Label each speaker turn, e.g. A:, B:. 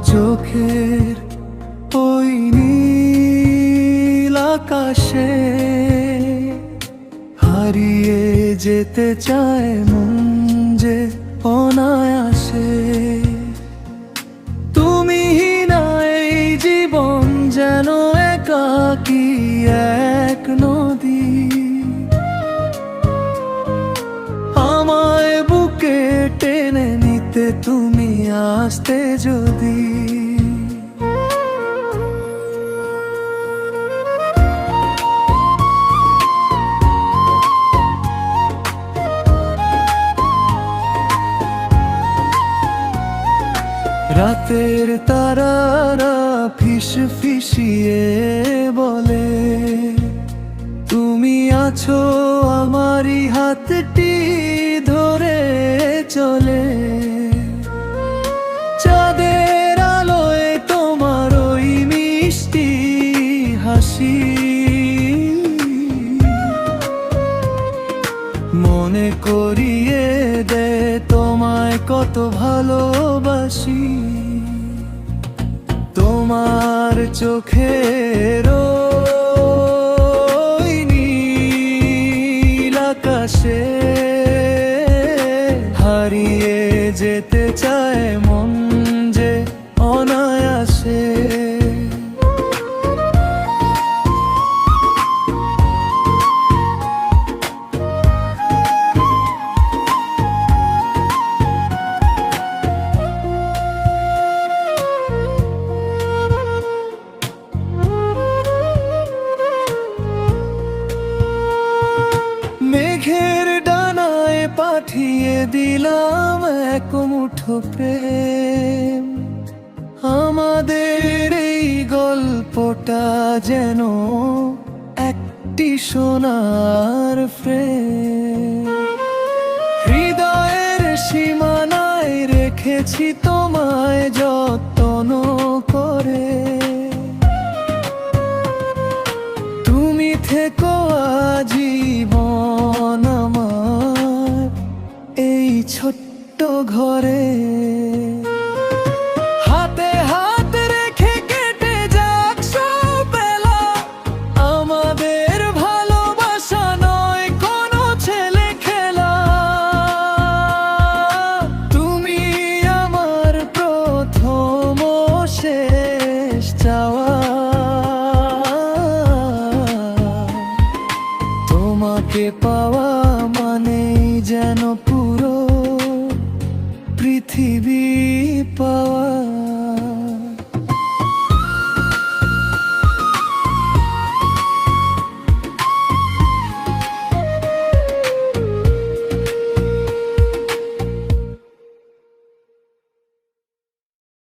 A: চোখের ওই নীল আকাশে হারিয়ে যেতে চায় মন যে অনায়াসে। তুমি না এই জীবন যেন একাকী এক নদী, আমায় বুকে টেনে নিতে তুমি আসতে যদি। রাতের তারারা ফিসফিসিয়ে বলে তুমি আছো আমারই হাতটি ধরে চলে। চাঁদের আলোয় তোমার ওই মিষ্টি হাসি মনে করিয়ে দে তোমায় কত ভালোবাসি। তোমার চোখের ওই নীল আকাশে হারিয়ে যেতে চায় মন যে অনায়াসে। মেঘের ডানায় পাঠিয়ে দিলাম এক মুঠো প্রেম, আমাদের এই গল্পটা যেন একটি সোনার ফ্রেম। হৃদয়ের সীমানায় রেখেছি তোমায় যত্ন করে, তুমি থেকো আজীবন আমার এই ছোট্ট ঘরে। হাতে হাত রেখে কেটে যাক সব বেলা, আমাদের ভালোবাসা নয় কোনো ছেলে খেলা। তুমি আমার প্রথম ও শেষ চাওয়া, তোমাকে পাওয়া